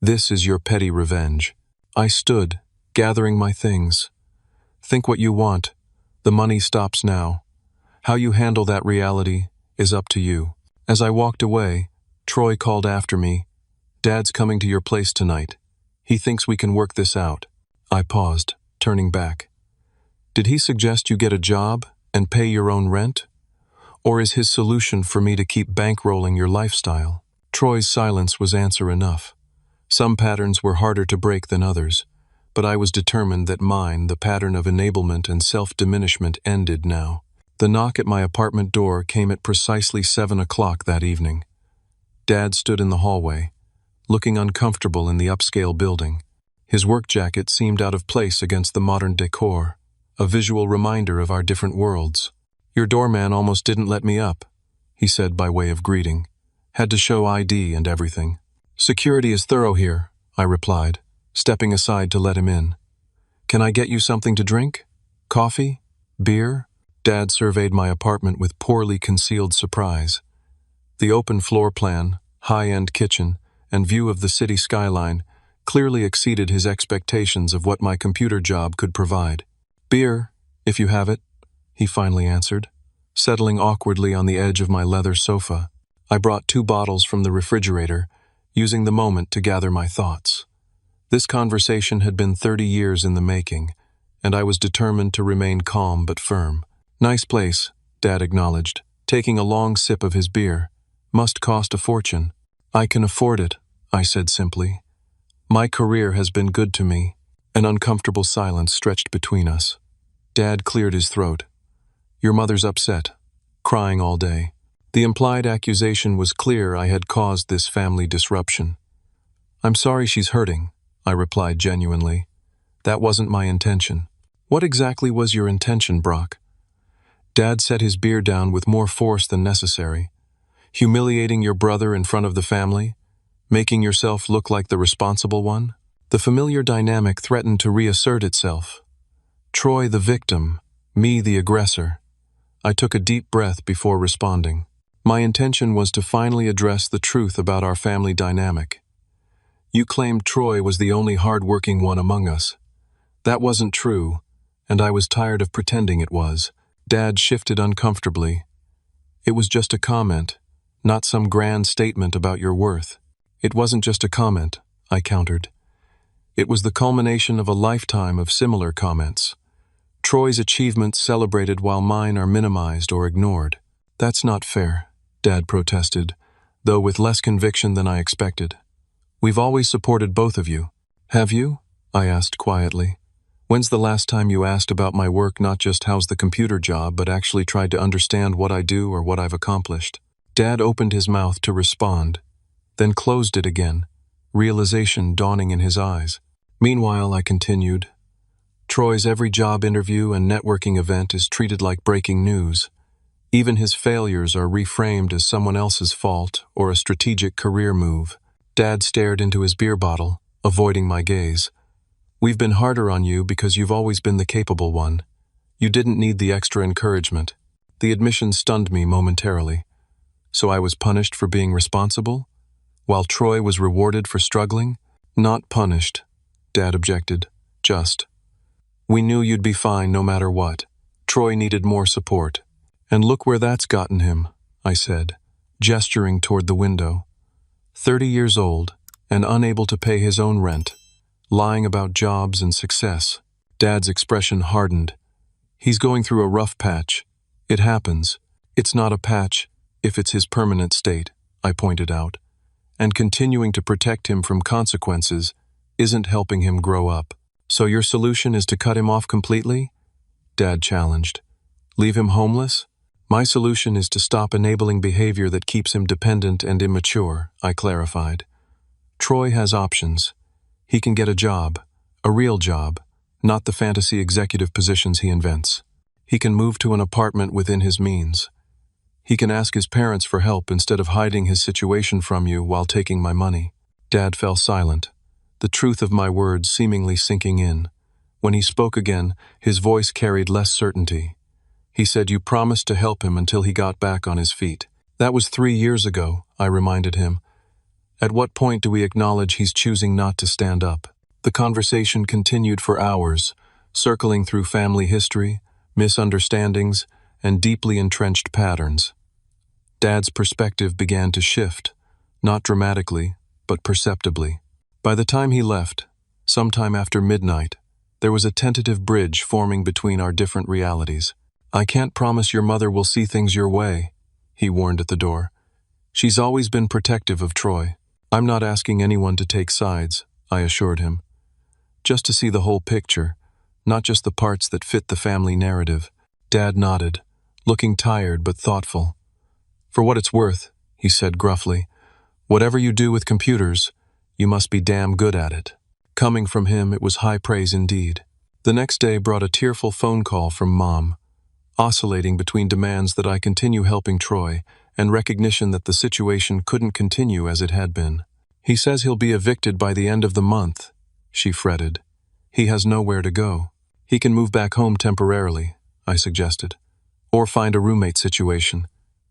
This is your petty revenge." I stood, gathering my things. "Think what you want. The money stops now. How you handle that reality is up to you." As I walked away, Troy called after me. "Dad's coming to your place tonight. He thinks we can work this out." I paused, turning back. "Did he suggest you get a job and pay your own rent? Or is his solution for me to keep bankrolling your lifestyle? Troy's silence was answer enough. Some patterns were harder to break than others, but I was determined that mine, the pattern of enablement and self-diminishment, ended now. The knock at my apartment door came at precisely 7 o'clock that evening. Dad stood in the hallway, looking uncomfortable in the upscale building. His work jacket seemed out of place against the modern decor, a visual reminder of our different worlds. "Your doorman almost didn't let me up," he said by way of greeting. "Had to show ID and everything." "Security is thorough here," I replied, stepping aside to let him in. "Can I get you something to drink? Coffee? Beer?" Dad surveyed my apartment with poorly concealed surprise. The open floor plan, high-end kitchen, and view of the city skyline clearly exceeded his expectations of what my computer job could provide. "Beer, if you have it," he finally answered, settling awkwardly on the edge of my leather sofa. I brought 2 bottles from the refrigerator, using the moment to gather my thoughts. This conversation had been 30 years in the making, and I was determined to remain calm but firm. "Nice place," Dad acknowledged, taking a long sip of his beer. "Must cost a fortune." "I can afford it," I said simply. "My career has been good to me." An uncomfortable silence stretched between us. Dad cleared his throat. "Your mother's upset, crying all day." The implied accusation was clear. I had caused this family disruption. "I'm sorry she's hurting," I replied genuinely. "That wasn't my intention." "What exactly was your intention, Brock?" Dad set his beer down with more force than necessary. "Humiliating your brother in front of the family? Making yourself look like the responsible one?" The familiar dynamic threatened to reassert itself. Troy the victim, me the aggressor. I took a deep breath before responding. My intention was to finally address the truth about our family dynamic. "You claimed Troy was the only hard-working one among us. That wasn't true, and I was tired of pretending it was." Dad shifted uncomfortably. "It was just a comment, not some grand statement about your worth." "It wasn't just a comment," I countered. "It was the culmination of a lifetime of similar comments. Troy's achievements celebrated while mine are minimized or ignored." "That's not fair," Dad protested, though with less conviction than I expected. "We've always supported both of you." "Have you?" I asked quietly. "When's the last time you asked about my work, not just how's the computer job, but actually tried to understand what I do or what I've accomplished?" Dad opened his mouth to respond, then closed it again, realization dawning in his eyes. "Meanwhile," I continued, "Troy's every job interview and networking event is treated like breaking news. Even his failures are reframed as someone else's fault or a strategic career move." Dad stared into his beer bottle, avoiding my gaze. "We've been harder on you because you've always been the capable one. You didn't need the extra encouragement." The admission stunned me momentarily. So I was punished for being responsible, while Troy was rewarded for struggling? "Not punished," Dad objected. "Just. We knew you'd be fine no matter what. Troy needed more support. And look where that's gotten him," I said, gesturing toward the window. 30 years old and unable to pay his own rent, lying about jobs and success. Dad's expression hardened. "He's going through a rough patch. It happens. It's not a patch if it's his permanent state," I pointed out. "And continuing to protect him from consequences isn't helping him grow up." "So your solution is to cut him off completely?" Dad challenged. "Leave him homeless?" "My solution is to stop enabling behavior that keeps him dependent and immature," I clarified. "Troy has options. He can get a job, a real job, not the fantasy executive positions he invents. He can move to an apartment within his means. He can ask his parents for help instead of hiding his situation from you while taking my money." Dad fell silent, the truth of my words seemingly sinking in. When he spoke again, his voice carried less certainty. He said, "You promised to help him until he got back on his feet." "That was 3 years ago," I reminded him. "At what point do we acknowledge he's choosing not to stand up?" The conversation continued for hours, circling through family history, misunderstandings, and deeply entrenched patterns. Dad's perspective began to shift, not dramatically, but perceptibly. By the time he left, sometime after midnight, there was a tentative bridge forming between our different realities. I can't promise your mother will see things your way, he warned at the door. She's always been protective of Troy. I'm not asking anyone to take sides, I assured him. Just to see the whole picture, not just the parts that fit the family narrative. Dad nodded, looking tired but thoughtful. For what it's worth, he said gruffly, whatever you do with computers, you must be damn good at it. Coming from him, it was high praise indeed. The next day brought a tearful phone call from Mom, oscillating between demands that I continue helping Troy and recognition that the situation couldn't continue as it had been. He says he'll be evicted by the end of the month, she fretted. He has nowhere to go. He can move back home temporarily, I suggested, or find a roommate situation.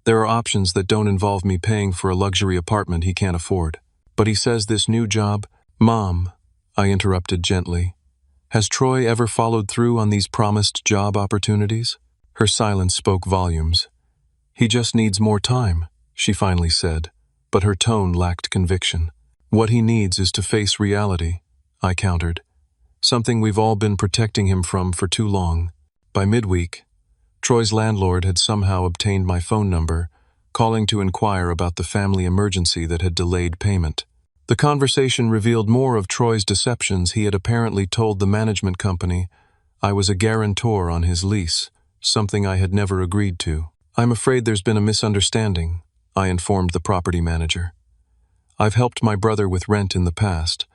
There are options that don't involve me paying for a luxury apartment he can't afford. But he says this new job— Mom, I interrupted gently. Has Troy ever followed through on these promised job opportunities? Her silence spoke volumes. He just needs more time, she finally said, but her tone lacked conviction. What he needs is to face reality, I countered. Something we've all been protecting him from for too long. By midweek, Troy's landlord had somehow obtained my phone number, calling to inquire about the family emergency that had delayed payment. The conversation revealed more of Troy's deceptions. He had apparently told the management company I was a guarantor on his lease, something I had never agreed to. I'm afraid there's been a misunderstanding, I informed the property manager. I've helped my brother with rent in the past,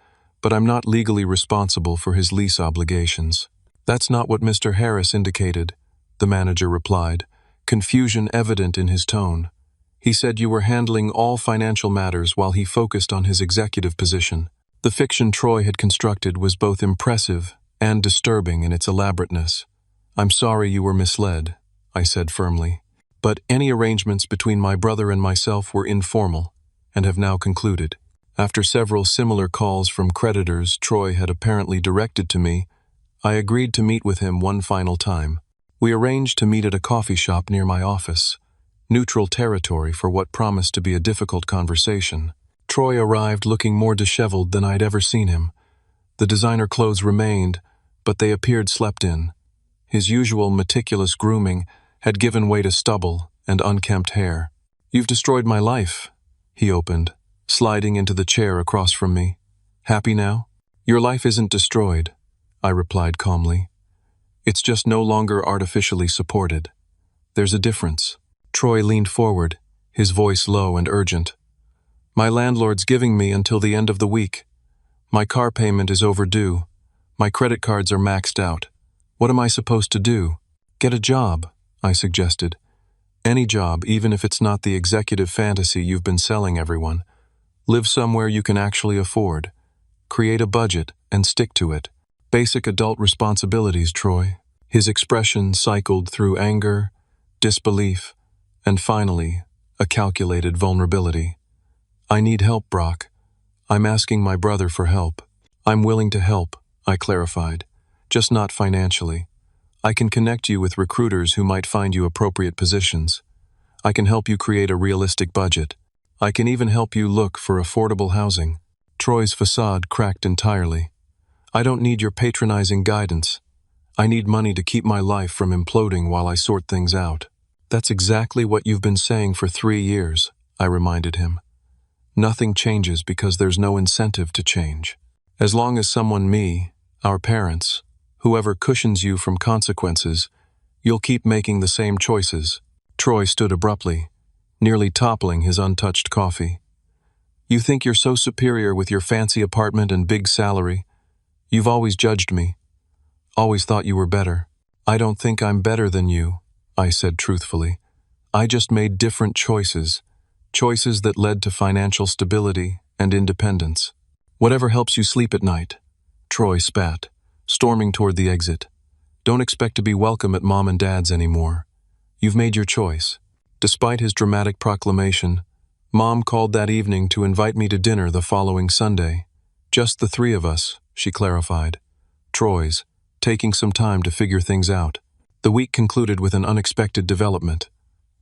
but I'm not legally responsible for his lease obligations. That's not what Mr. Harris indicated, the manager replied, confusion evident in his tone. He said you were handling all financial matters while he focused on his executive position. The fiction Troy had constructed was both impressive and disturbing in its elaborateness. I'm sorry you were misled, I said firmly. But any arrangements between my brother and myself were informal and have now concluded. After several similar calls from creditors Troy had apparently directed to me, I agreed to meet with him one final time. We arranged to meet at a coffee shop near my office, neutral territory for what promised to be a difficult conversation. Troy arrived looking more disheveled than I'd ever seen him. The designer clothes remained, but they appeared slept in. His usual meticulous grooming had given way to stubble and unkempt hair. You've destroyed my life, he opened, sliding into the chair across from me. Happy now? Your life isn't destroyed, I replied calmly. It's just no longer artificially supported. There's a difference. Troy leaned forward, his voice low and urgent. My landlord's giving me until the end of the week. My car payment is overdue. My credit cards are maxed out. What am I supposed to do? Get a job, I suggested. Any job, even if it's not the executive fantasy you've been selling everyone. Live somewhere you can actually afford. Create a budget and stick to it. Basic adult responsibilities, Troy. His expression cycled through anger, disbelief, and finally, a calculated vulnerability. I need help, Brock. I'm asking my brother for help. I'm willing to help, I clarified, just not financially. I can connect you with recruiters who might find you appropriate positions. I can help you create a realistic budget. I can even help you look for affordable housing. Troy's facade cracked entirely. I don't need your patronizing guidance. I need money to keep my life from imploding while I sort things out. That's exactly what you've been saying for 3 years, I reminded him. Nothing changes because there's no incentive to change. As long as me, our parents, whoever cushions you from consequences, you'll keep making the same choices. Troy stood abruptly, nearly toppling his untouched coffee. You think you're so superior with your fancy apartment and big salary. You've always judged me. Always thought you were better. I don't think I'm better than you, I said truthfully. I just made different choices. Choices that led to financial stability and independence. Whatever helps you sleep at night. Troy spat, storming toward the exit. Don't expect to be welcome at Mom and Dad's anymore. You've made your choice. Despite his dramatic proclamation, Mom called that evening to invite me to dinner the following Sunday. Just the 3 of us, she clarified. Troy's, taking some time to figure things out. The week concluded with an unexpected development.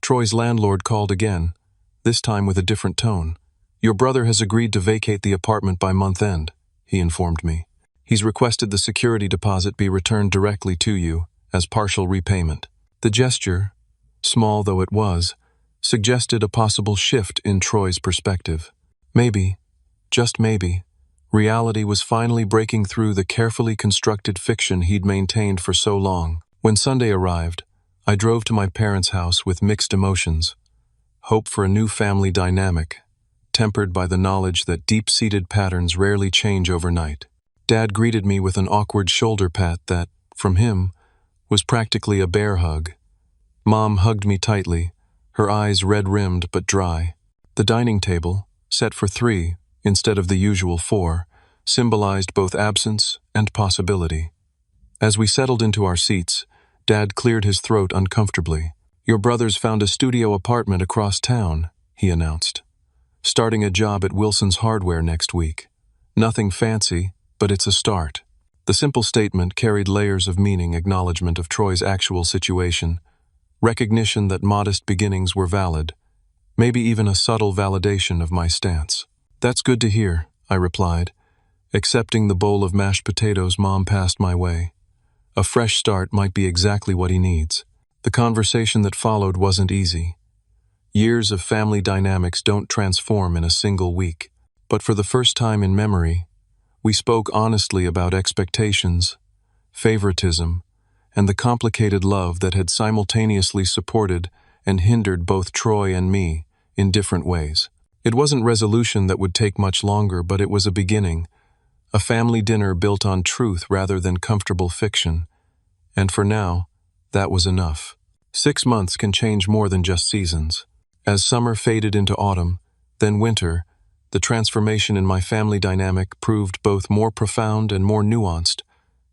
Troy's landlord called again, this time with a different tone. Your brother has agreed to vacate the apartment by month end, he informed me. He's requested the security deposit be returned directly to you as partial repayment. The gesture, small though it was, suggested a possible shift in Troy's perspective. Maybe, just maybe, reality was finally breaking through the carefully constructed fiction he'd maintained for so long. When Sunday arrived, I drove to my parents' house with mixed emotions. Hope for a new family dynamic, tempered by the knowledge that deep-seated patterns rarely change overnight. Dad greeted me with an awkward shoulder pat that, from him, was practically a bear hug. Mom hugged me tightly, her eyes red-rimmed but dry. The dining table, set for 3 instead of the usual 4, symbolized both absence and possibility. As we settled into our seats, Dad cleared his throat uncomfortably. "Your brother's found a studio apartment across town," he announced. "Starting a job at Wilson's Hardware next week. Nothing fancy, but it's a start." The simple statement carried layers of meaning: acknowledgement of Troy's actual situation, recognition that modest beginnings were valid, maybe even a subtle validation of my stance. "That's good to hear," I replied, accepting the bowl of mashed potatoes Mom passed my way. A fresh start might be exactly what he needs. The conversation that followed wasn't easy. Years of family dynamics don't transform in a single week. But for the first time in memory, we spoke honestly about expectations, favoritism, and the complicated love that had simultaneously supported and hindered both Troy and me in different ways. It wasn't resolution that would take much longer, but it was a beginning, a family dinner built on truth rather than comfortable fiction. And for now, that was enough. 6 months can change more than just seasons. As summer faded into autumn, then winter, the transformation in my family dynamic proved both more profound and more nuanced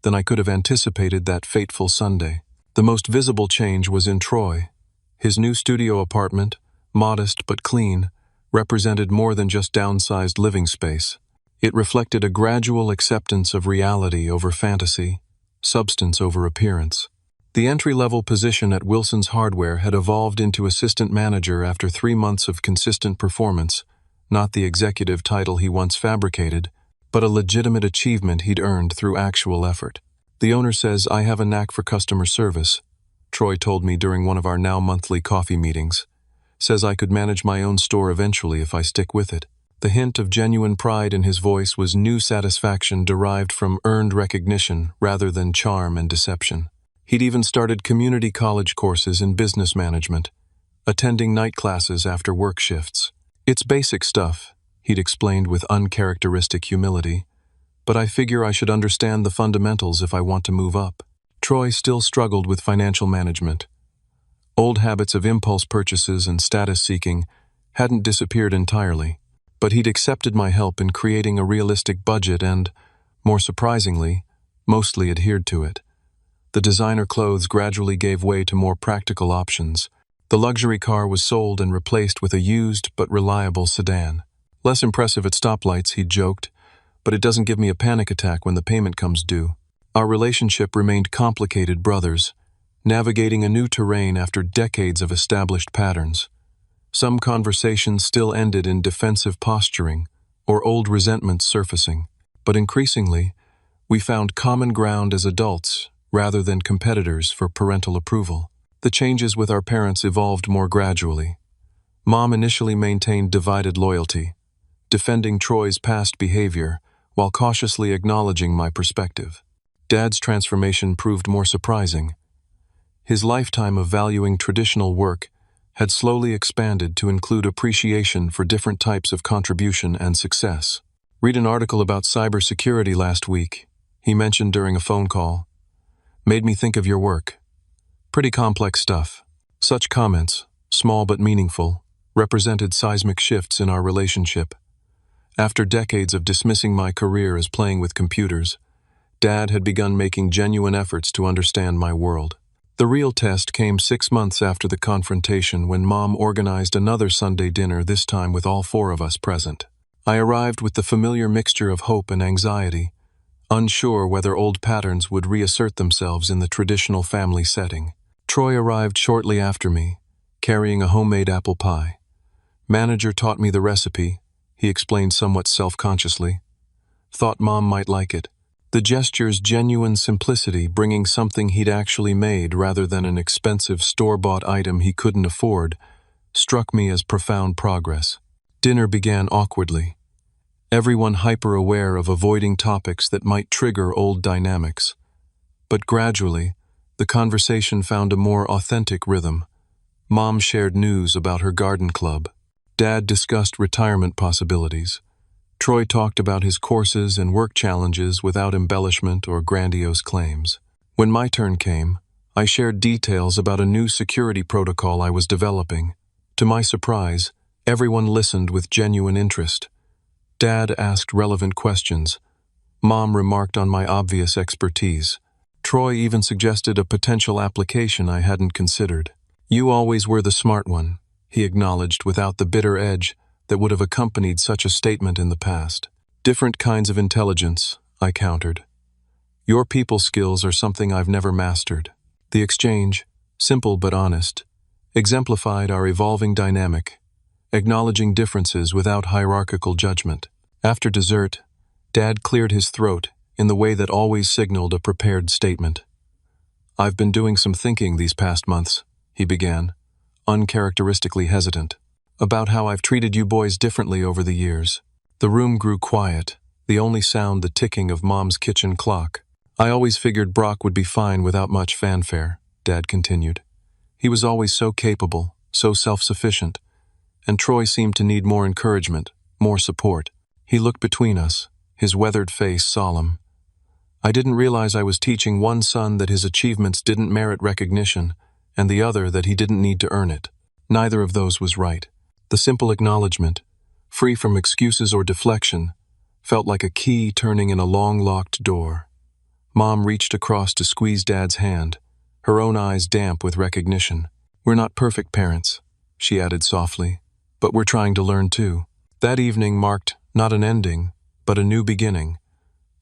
than I could have anticipated that fateful Sunday. The most visible change was in Troy. His new studio apartment, modest but clean, represented more than just downsized living space. It reflected a gradual acceptance of reality over fantasy, substance over appearance. The entry-level position at Wilson's Hardware had evolved into assistant manager after 3 months of consistent performance, not the executive title he once fabricated, but a legitimate achievement he'd earned through actual effort. "The owner says I have a knack for customer service," Troy told me during one of our now monthly coffee meetings. "Says I could manage my own store eventually if I stick with it." The hint of genuine pride in his voice was new satisfaction derived from earned recognition rather than charm and deception. He'd even started community college courses in business management, attending night classes after work shifts. "It's basic stuff," he'd explained with uncharacteristic humility, "but I figure I should understand the fundamentals if I want to move up." Troy still struggled with financial management. Old habits of impulse purchases and status seeking hadn't disappeared entirely, but he'd accepted my help in creating a realistic budget and, more surprisingly, mostly adhered to it. The designer clothes gradually gave way to more practical options. The luxury car was sold and replaced with a used but reliable sedan. "Less impressive at stoplights," he'd joked, "but it doesn't give me a panic attack when the payment comes due." Our relationship remained complicated brothers, navigating a new terrain after decades of established patterns. Some conversations still ended in defensive posturing or old resentments surfacing, but increasingly, we found common ground as adults rather than competitors for parental approval. The changes with our parents evolved more gradually. Mom initially maintained divided loyalty, defending Troy's past behavior while cautiously acknowledging my perspective. Dad's transformation proved more surprising. His lifetime of valuing traditional work had slowly expanded to include appreciation for different types of contribution and success. "Read an article about cybersecurity last week," he mentioned during a phone call. "Made me think of your work. Pretty complex stuff." Such comments, small but meaningful, represented seismic shifts in our relationship. After decades of dismissing my career as playing with computers, Dad had begun making genuine efforts to understand my world. The real test came 6 months after the confrontation when Mom organized another Sunday dinner, this time with all 4 of us present. I arrived with the familiar mixture of hope and anxiety, unsure whether old patterns would reassert themselves in the traditional family setting. Troy arrived shortly after me, carrying a homemade apple pie. "Manager taught me the recipe," he explained somewhat self-consciously. "Thought Mom might like it." The gesture's genuine simplicity, bringing something he'd actually made rather than an expensive store-bought item he couldn't afford, struck me as profound progress. Dinner began awkwardly, everyone hyper-aware of avoiding topics that might trigger old dynamics. But gradually, the conversation found a more authentic rhythm. Mom shared news about her garden club. Dad discussed retirement possibilities. Troy talked about his courses and work challenges without embellishment or grandiose claims. When my turn came, I shared details about a new security protocol I was developing. To my surprise, everyone listened with genuine interest. Dad asked relevant questions. Mom remarked on my obvious expertise. Troy even suggested a potential application I hadn't considered. "You always were the smart one," he acknowledged without the bitter edge that would have accompanied such a statement in the past. "Different kinds of intelligence," I countered. "Your people skills are something I've never mastered." The exchange, simple but honest, exemplified our evolving dynamic, acknowledging differences without hierarchical judgment. After dessert, Dad cleared his throat in the way that always signaled a prepared statement. "I've been doing some thinking these past months," he began, uncharacteristically hesitant, "about how I've treated you boys differently over the years." The room grew quiet, the only sound the ticking of Mom's kitchen clock. "I always figured Brock would be fine without much fanfare," Dad continued. "He was always so capable, so self-sufficient, and Troy seemed to need more encouragement, more support." He looked between us, his weathered face solemn. "I didn't realize I was teaching one son that his achievements didn't merit recognition, and the other that he didn't need to earn it. Neither of those was right." The simple acknowledgement, free from excuses or deflection, felt like a key turning in a long-locked door. Mom reached across to squeeze Dad's hand, her own eyes damp with recognition. "We're not perfect parents," she added softly, "but we're trying to learn too." That evening marked not an ending, but a new beginning.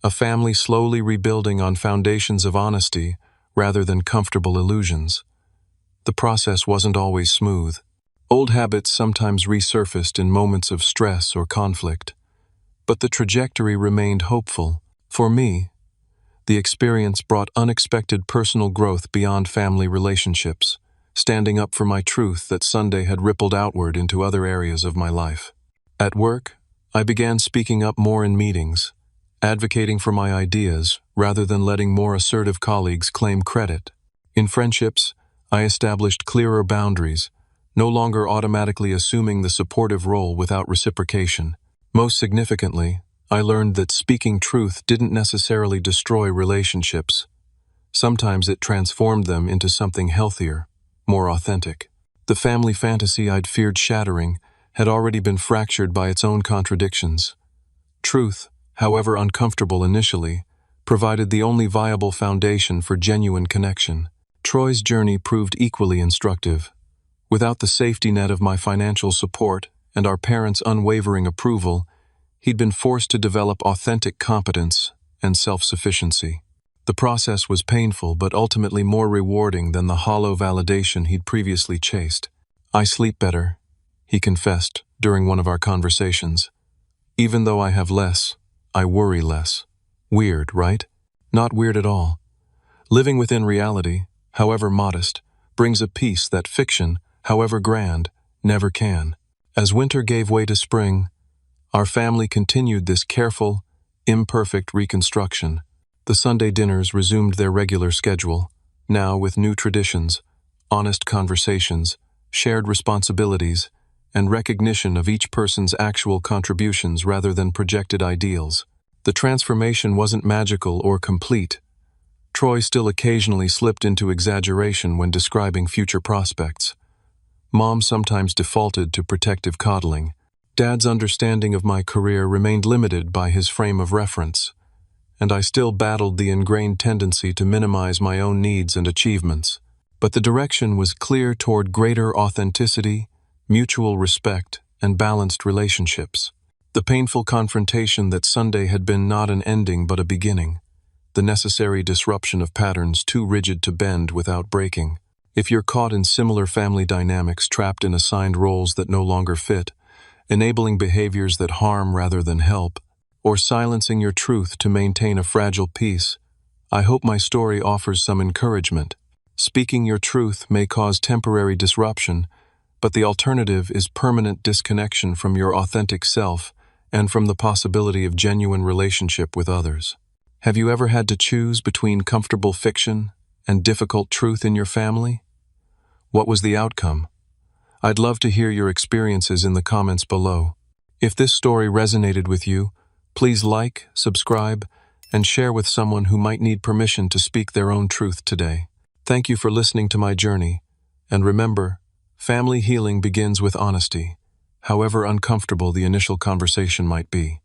A family slowly rebuilding on foundations of honesty rather than comfortable illusions. The process wasn't always smooth. Old habits sometimes resurfaced in moments of stress or conflict. But the trajectory remained hopeful. For me, the experience brought unexpected personal growth beyond family relationships, standing up for my truth that Sunday had rippled outward into other areas of my life. At work, I began speaking up more in meetings, advocating for my ideas rather than letting more assertive colleagues claim credit. In friendships, I established clearer boundaries, no longer automatically assuming the supportive role without reciprocation. Most significantly, I learned that speaking truth didn't necessarily destroy relationships. Sometimes it transformed them into something healthier, more authentic. The family fantasy I'd feared shattering had already been fractured by its own contradictions. Truth, however uncomfortable initially, provided the only viable foundation for genuine connection. Troy's journey proved equally instructive. Without the safety net of my financial support and our parents' unwavering approval, he'd been forced to develop authentic competence and self-sufficiency. The process was painful but ultimately more rewarding than the hollow validation he'd previously chased. "I sleep better," he confessed during one of our conversations. "Even though I have less, I worry less." Weird, right? Not weird at all. Living within reality, however modest, brings a peace that fiction, however grand, never can. As winter gave way to spring, our family continued this careful, imperfect reconstruction. The Sunday dinners resumed their regular schedule, now with new traditions, honest conversations, shared responsibilities, and recognition of each person's actual contributions rather than projected ideals. The transformation wasn't magical or complete. Troy still occasionally slipped into exaggeration when describing future prospects. Mom sometimes defaulted to protective coddling. Dad's understanding of my career remained limited by his frame of reference, and I still battled the ingrained tendency to minimize my own needs and achievements. But the direction was clear toward greater authenticity, mutual respect, and balanced relationships. The painful confrontation that Sunday had been not an ending but a beginning, the necessary disruption of patterns too rigid to bend without breaking. If you're caught in similar family dynamics, trapped in assigned roles that no longer fit, enabling behaviors that harm rather than help, or silencing your truth to maintain a fragile peace, I hope my story offers some encouragement. Speaking your truth may cause temporary disruption, but the alternative is permanent disconnection from your authentic self and from the possibility of genuine relationship with others. Have you ever had to choose between comfortable fiction and difficult truth in your family? What was the outcome? I'd love to hear your experiences in the comments below. If this story resonated with you, please like, subscribe, and share with someone who might need permission to speak their own truth today. Thank you for listening to my journey, and remember, family healing begins with honesty, however uncomfortable the initial conversation might be.